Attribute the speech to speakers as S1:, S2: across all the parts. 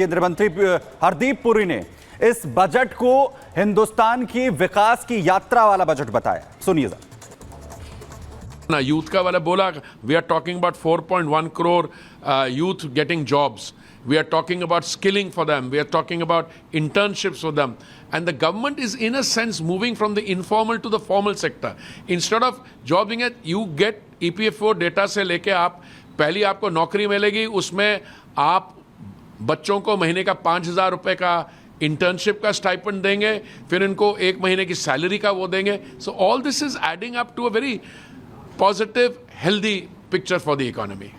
S1: केंद्रीय मंत्री हरदीप पुरी ने इस बजट को हिंदुस्तान की विकास की यात्रा वाला बजट बताया। सुनिए जरा।
S2: यूथ का वाला बोला, we are talking about 4.1 crore youth getting jobs, we are talking about skilling for them, we are talking about internships for them, and the government is in a sense moving from the informal to the formal sector. Instead of jobbing it, you get EPFO data से लेके आप पहली आपको नौकरी मिलेगी, उसमें आप बच्चों को महीने का 5,000 रुपए का इंटर्नशिप का स्टाइपेंड देंगे, फिर इनको 1 महीने की सैलरी का वो देंगे. So all this is adding up to a very positive healthy picture for the economy.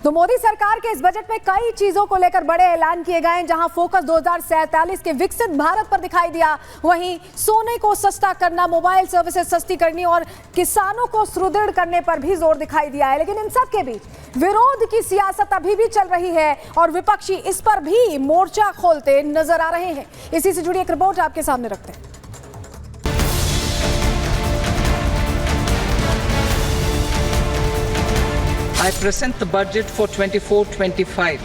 S3: तो मोदी सरकार के इस बजट में कई चीजों को लेकर बड़े ऐलान किए गए हैं. जहां फोकस 2047 के विकसित भारत पर दिखाई दिया, वहीं सोने को सस्ता करना, मोबाइल सर्विसेज सस्ती करनी और किसानों को सुदृढ़ करने पर भी जोर दिखाई दिया है. लेकिन इन सब के बीच विरोध की सियासत अभी भी चल रही है और विपक्षी इस पर भी मोर्चा खोलते नजर आ रहे हैं. इसी से जुड़ी एक रिपोर्ट आपके सामने रखते हैं.
S4: I present the budget for 24-25.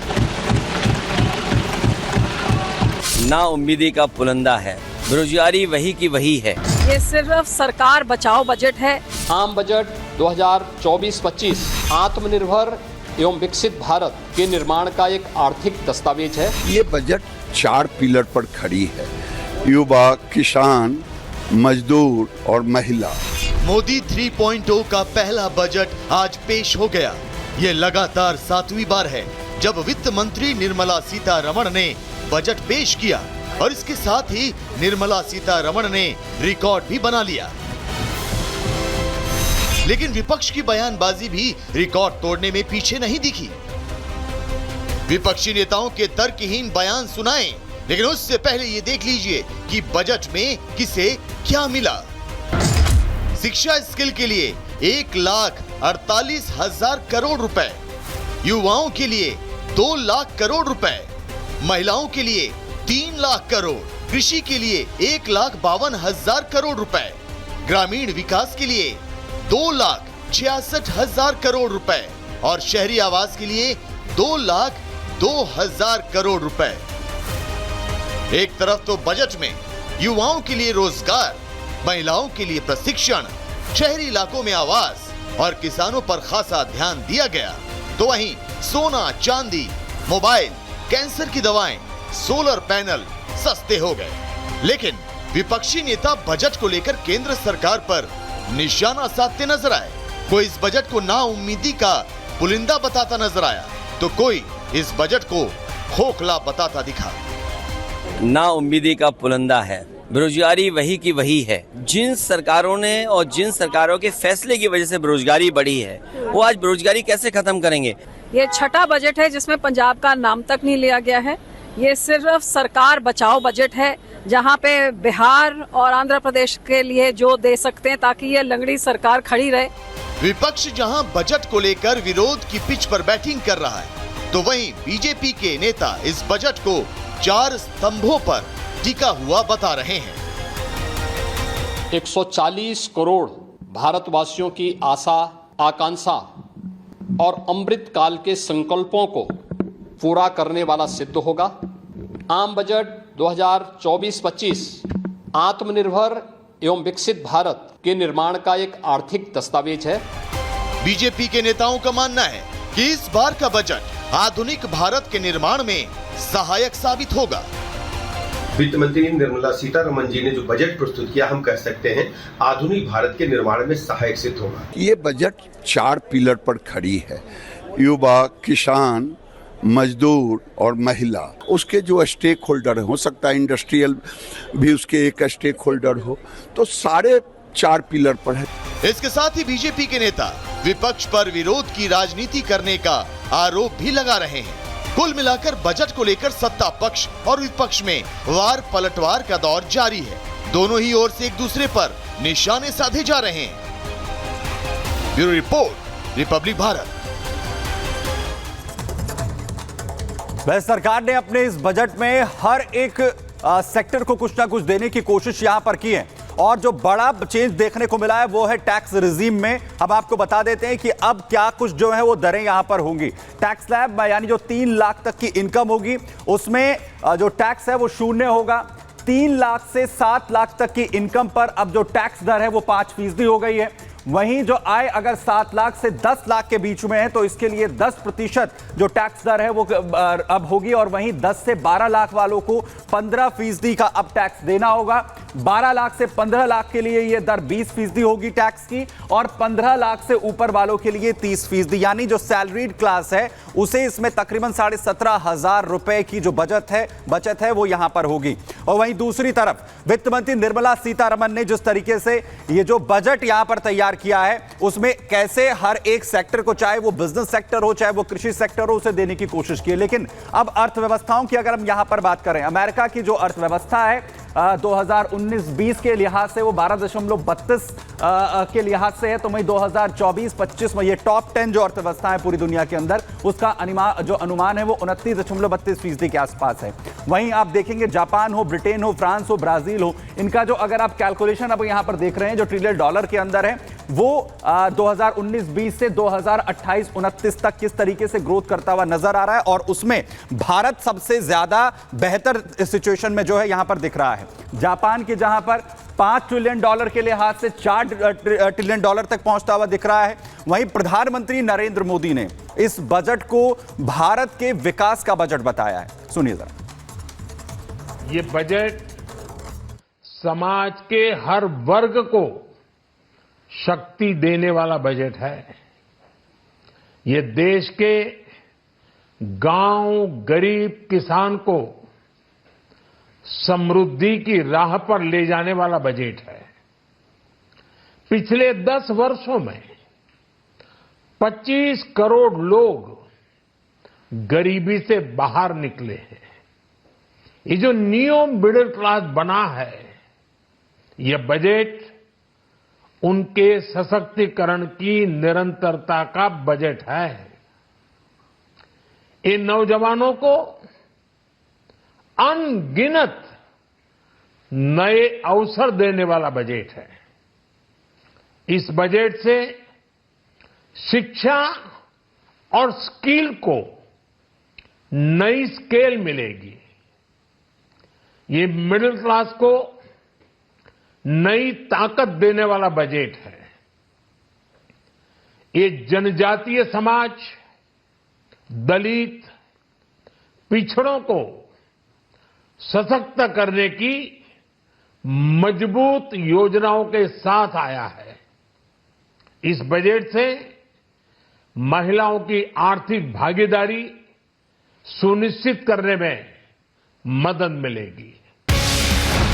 S5: ना उम्मीदी का पुलंदा है, बेरोजगारी वही की वही है.
S6: ये सिर्फ सरकार बचाओ बजट है.
S7: आम बजट 2024-25 आत्मनिर्भर एवं विकसित भारत के निर्माण का एक आर्थिक दस्तावेज है.
S8: ये बजट 4 पिलर पर खड़ी है: युवा, किसान, मजदूर और महिला.
S9: मोदी 3.0 का पहला बजट आज पेश हो गया. ये लगातार 7वीं बार है जब वित्त मंत्री निर्मला सीतारमण ने बजट पेश किया और इसके साथ ही निर्मला सीतारमण ने रिकॉर्ड भी बना लिया. लेकिन विपक्ष की बयानबाजी भी रिकॉर्ड तोड़ने में पीछे नहीं दिखी. विपक्षी नेताओं के तर्कहीन बयान सुनाए, लेकिन उससे पहले ये देख लीजिए कि बजट में किसे क्या मिला. शिक्षा स्किल के लिए 1,48,000 करोड़ रुपए, युवाओं के लिए 2 लाख करोड़ रुपए, महिलाओं के लिए 3 लाख करोड़, कृषि के लिए 1,52,000 करोड़ रुपए, ग्रामीण विकास के लिए 2,66,000 करोड़ रुपए और शहरी आवास के लिए 2,02,000 करोड़ रुपए. एक तरफ तो बजट में युवाओं के लिए रोजगार, महिलाओं के लिए प्रशिक्षण, शहरी इलाकों में आवास और किसानों पर खासा ध्यान दिया गया, तो वहीं सोना, चांदी, मोबाइल, कैंसर की दवाएं, सोलर पैनल सस्ते हो गए. लेकिन विपक्षी नेता बजट को लेकर केंद्र सरकार पर निशाना साधते नजर आए. कोई इस बजट को नाउम्मीदी का पुलिंदा बताता नजर आया, तो कोई इस बजट को खोखला बताता दिखा.
S5: ना उम्मीदी का पुलंदा है, बेरोजगारी वही की वही है. जिन सरकारों ने और जिन सरकारों के फैसले की वजह से बेरोजगारी बढ़ी है, वो आज बेरोजगारी कैसे खत्म करेंगे.
S6: ये छठा बजट है जिसमें पंजाब का नाम तक नहीं लिया गया है. ये सिर्फ सरकार बचाओ बजट है, जहां पे बिहार और आंध्र प्रदेश के लिए जो दे सकते हैं ताकि ये लंगड़ी सरकार खड़ी रहे.
S9: विपक्ष जहां बजट को लेकर विरोध की पिच पर बैटिंग कर रहा है, तो वहीं बीजेपी के नेता इस बजट को 4 स्तंभों पर टिका हुआ बता रहे हैं.
S7: 140 करोड़ भारतवासियों की आशा, आकांक्षा और अमृत काल के संकल्पों को पूरा करने वाला सिद्ध होगा. आम बजट 2024-25 आत्मनिर्भर एवं विकसित भारत के निर्माण का एक आर्थिक दस्तावेज है.
S9: बीजेपी के नेताओं का मानना है कि इस बार का बजट आधुनिक भारत के निर्माण में सहायक साबित होगा.
S10: वित्त मंत्री निर्मला सीतारमण जी ने जो बजट प्रस्तुत किया, हम कह सकते हैं आधुनिक भारत के निर्माण में सहायक सिद्ध होगा.
S8: ये बजट 4 पिलर पर खड़ी है: युवा, किसान, मजदूर और महिला. उसके जो स्टेक होल्डर हो सकता है इंडस्ट्रियल भी उसके एक स्टेक होल्डर हो, तो सारे 4 पिलर पर है.
S9: इसके साथ ही बीजेपी के नेता विपक्ष पर विरोध की राजनीति करने का आरोप भी लगा रहे हैं. कुल मिलाकर बजट को लेकर सत्ता पक्ष और विपक्ष में वार पलटवार का दौर जारी है. दोनों ही ओर से एक दूसरे पर निशाने साधे जा रहे हैं. Bureau report, Republic Bharat.
S1: वह सरकार ने अपने इस बजट में हर एक सेक्टर को कुछ ना कुछ देने की कोशिश यहां पर की है और जो बड़ा चेंज देखने को मिला है वो है टैक्स रिजीम में। अब आपको बता देते हैं कि अब क्या कुछ जो है वो दरें यहां पर होंगी। टैक्स स्लैब यानी जो 3 लाख तक की इनकम होगी उसमें जो टैक्स है वो 0 होगा। 3 लाख से 7 लाख तक की इनकम पर अब जो टैक्स दर है वो 5% हो गई है। वहीं जो आय अगर 7 लाख से 10 लाख के बीच में है तो इसके लिए 10% जो टैक्स दर है वो अब होगी, और वहीं 10 से 12 लाख वालों को 15% का अब टैक्स देना होगा। 12 लाख से 15 लाख के लिए यह दर 20% होगी टैक्स की, और 15 लाख से ऊपर वालों के लिए 30%। यानी जो सैलरीड क्लास है उसे इसमें तकरीबन 17,500 रुपए की जो बचत है वो यहां पर होगी। और वहीं दूसरी तरफ वित्त मंत्री निर्मला सीतारमण ने जिस तरीके से ये जो बजट यहां पर तैयार किया है उसमें कैसे हर एक सेक्टर को, चाहे वो बिजनेस सेक्टर हो चाहे वो कृषि सेक्टर हो, उसे देने की कोशिश की है। लेकिन अब अर्थव्यवस्थाओं की अगर हम यहां पर बात करें, अमेरिका की जो अर्थव्यवस्था है 2019-20 के लिहाज से वो 12.32 के लिहाज से है, तो वहीं 2024-25 में ये टॉप 10 जो अर्थव्यवस्था है पूरी दुनिया के अंदर उसका जो अनुमान है वो 29.32% के आसपास है। वहीं आप देखेंगे जापान हो, ब्रिटेन हो, फ्रांस हो, ब्राजील हो, इनका जो अगर आप कैलकुलेशन अब यहां पर देख रहे हैं जो ट्रिलियन डॉलर के अंदर है वो 2019-20 से 2028-29 तक किस तरीके से ग्रोथ करता हुआ नजर आ रहा है, और उसमें भारत सबसे ज्यादा बेहतर सिचुएशन में जो है यहां पर दिख रहा है। जापान के जहां पर 5 ट्रिलियन डॉलर के लिहाज से 4 ट्रिलियन डॉलर तक पहुंचता हुआ दिख रहा है। वहीं प्रधानमंत्री नरेंद्र मोदी ने इस बजट को भारत के विकास का बजट बताया है। सुनिए जरा।
S11: ये बजट समाज के हर वर्ग को शक्ति देने वाला बजट है। ये देश के गांव, गरीब किसान को समृद्धि की राह पर ले जाने वाला बजट है। पिछले 10 वर्षों में 25 करोड़ लोग गरीबी से बाहर निकले हैं। ये जो न्यू मिडिल क्लास बना है, ये बजट उनके सशक्तिकरण की निरंतरता का बजट है। इन नौजवानों को अनगिनत नए अवसर देने वाला बजट है। इस बजट से शिक्षा और स्किल को नई स्केल मिलेगी। ये मिडिल क्लास को नई ताकत देने वाला बजट है। ये जनजातीय समाज, दलित, पिछड़ों को सशक्त करने की मजबूत योजनाओं के साथ आया है। इस बजट से महिलाओं की आर्थिक भागीदारी सुनिश्चित करने में मदद मिलेगी।